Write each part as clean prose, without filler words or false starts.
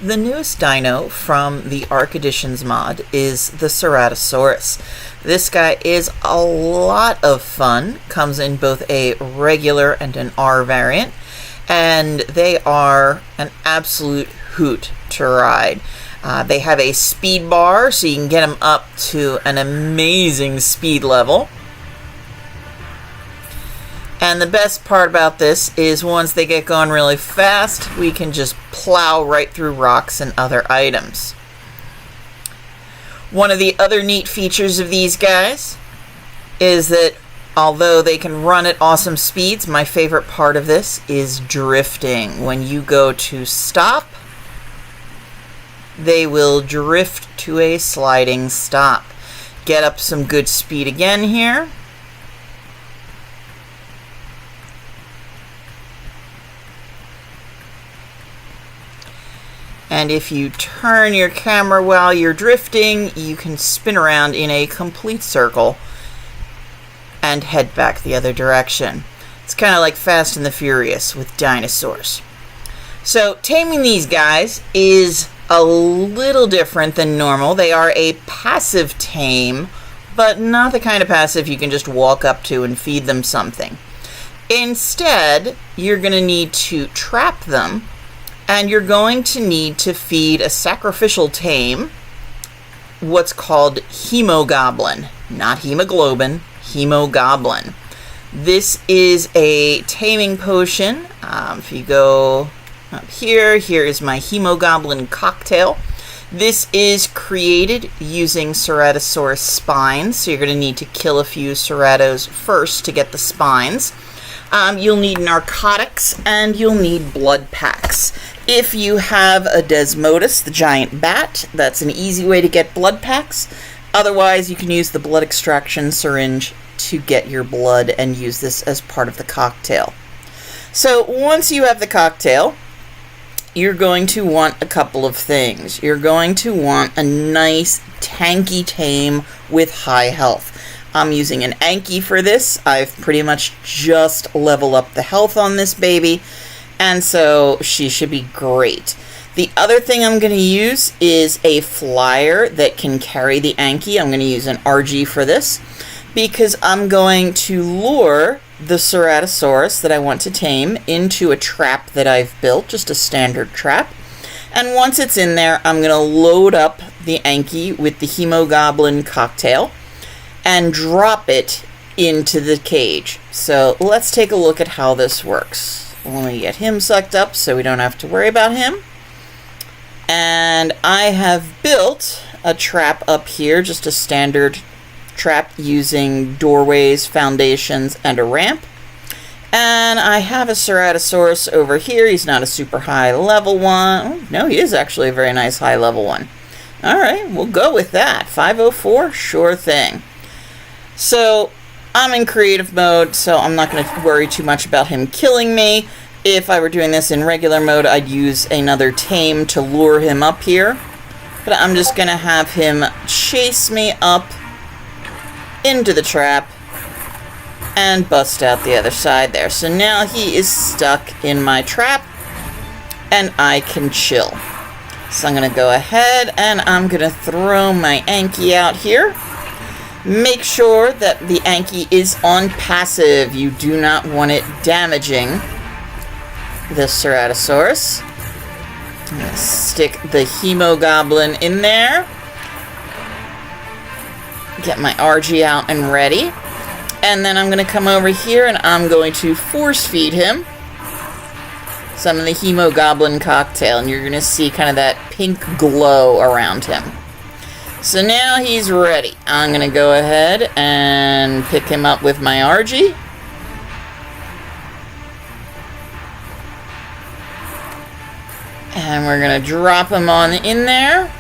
The newest dino from the Ark Additions mod is the Ceratosaurus. This guy is a lot of fun, comes in both a regular and an R variant, and they are an absolute hoot to ride. They have a speed bar, so you can get them up to an amazing speed level. And the best part about this is once they get going really fast, we can just plow right through rocks and other items. One of the other neat features of these guys is that although they can run at awesome speeds, my favorite part of this is drifting. When you go to stop, they will drift to a sliding stop. Get up some good speed again here. And if you turn your camera while you're drifting, you can spin around in a complete circle and head back the other direction. It's kind of like Fast and the Furious with dinosaurs. So taming these guys is a little different than normal. They are a passive tame, but not the kind of passive you can just walk up to and feed them something. Instead, you're going to need to trap them, and you're going to need to feed a sacrificial tame what's called hemoglobin, not hemoglobin, hemoglobin. This is a taming potion. If you go up here, here is my hemoglobin cocktail. This is created using Ceratosaurus spines, so you're going to need to kill a few Ceratos first to get the spines. You'll need narcotics, and you'll need blood packs. If you have a Desmodus, the giant bat, that's an easy way to get blood packs. Otherwise, you can use the blood extraction syringe to get your blood and use this as part of the cocktail. So once you have the cocktail, you're going to want a couple of things. You're going to want a nice tanky tame with high health. I'm using an Anki for this. I've pretty much just leveled up the health on this baby, and so she should be great. The other thing I'm going to use is a flyer that can carry the Anki. I'm going to use an RG for this because I'm going to lure the Ceratosaurus that I want to tame into a trap that I've built, just a standard trap. And once it's in there, I'm going to load up the Anki with the hemoglobin cocktail and drop it into the cage. So let's take a look at how this works. Let me get him sucked up so we don't have to worry about him. And I have built a trap up here, just a standard trap using doorways, foundations, and a ramp. And I have a Ceratosaurus over here. He's not a super high level one. Oh, no, he is actually a very nice high level one. Alright, we'll go with that. 504, sure thing. So I'm in creative mode, so I'm not going to worry too much about him killing me. If I were doing this in regular mode, I'd use another tame to lure him up here. But I'm just going to have him chase me up into the trap and bust out the other side there. So now he is stuck in my trap and I can chill. So I'm going to go ahead and I'm going to throw my Anki out here. Make sure that the Anki is on passive. You do not want it damaging the Ceratosaurus. I'm going to stick the hemoglobin in there. Get my RG out and ready. And then I'm going to come over here and I'm going to force feed him some of the hemoglobin cocktail. And you're going to see kind of that pink glow around him. So now he's ready. I'm going to go ahead and pick him up with my RG. And we're going to drop him on in there.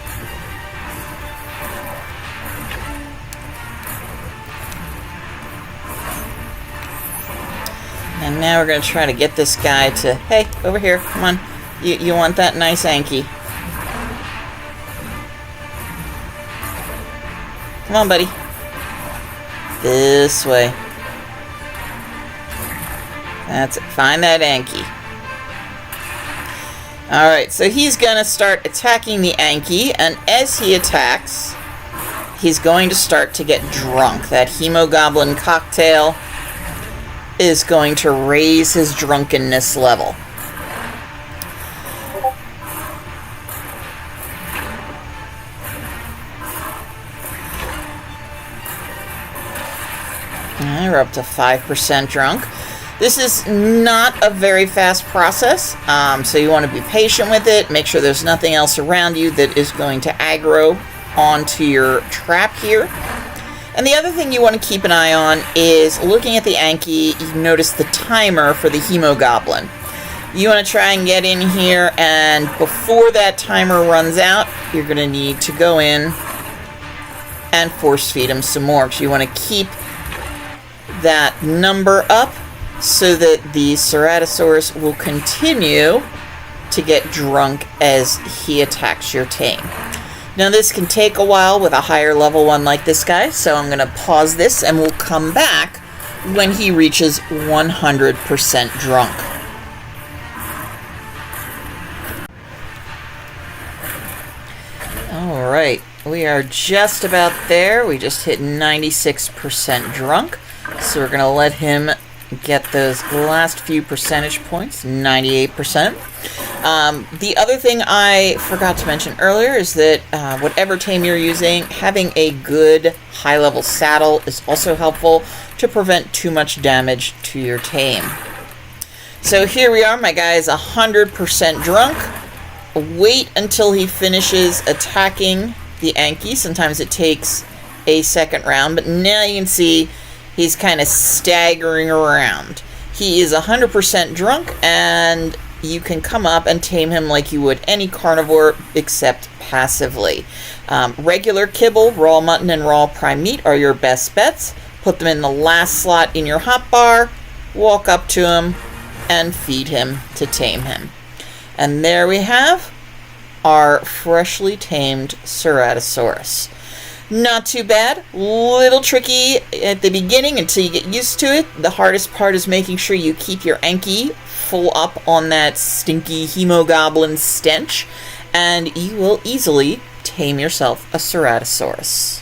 And now we're going to try to get this guy to, hey, over here, come on. You want that nice Anki. Come on, buddy. This way. That's it. Find that Anki. Alright, so he's gonna start attacking the Anki, and as he attacks, he's going to start to get drunk. That Hemogoblin cocktail is going to raise his drunkenness level. We're up to 5% drunk. This is not a very fast process, so you want to be patient with it. Make sure there's nothing else around you that is going to aggro onto your trap here. And the other thing you want to keep an eye on is looking at the Anki. You notice the timer for the Hemogoblin. You want to try and get in here, and before that timer runs out, you're going to need to go in and force feed him some more. So you want to keep that number up so that the Ceratosaurus will continue to get drunk as he attacks your tame. Now this can take a while with a higher level one like this guy, so I'm going to pause this and we'll come back when he reaches 100% drunk. Alright, we are just about there. We just hit 96% drunk, so we're going to let him get those last few percentage points, 98%. The other thing I forgot to mention earlier is that whatever tame you're using, having a good high-level saddle is also helpful to prevent too much damage to your tame. So here we are, my guy is 100% drunk. Wait until he finishes attacking the Anki. Sometimes it takes a second round, but now you can see he's kind of staggering around. He is 100% drunk, and you can come up and tame him like you would any carnivore, except passively. Regular kibble, raw mutton, and raw prime meat are your best bets. Put them in the last slot in your hotbar, walk up to him, and feed him to tame him. And there we have our freshly tamed Ceratosaurus. Not too bad. Little tricky at the beginning until you get used to it. The hardest part is making sure you keep your Anki full up on that stinky Hemogoblin stench, and you will easily tame yourself a Ceratosaurus.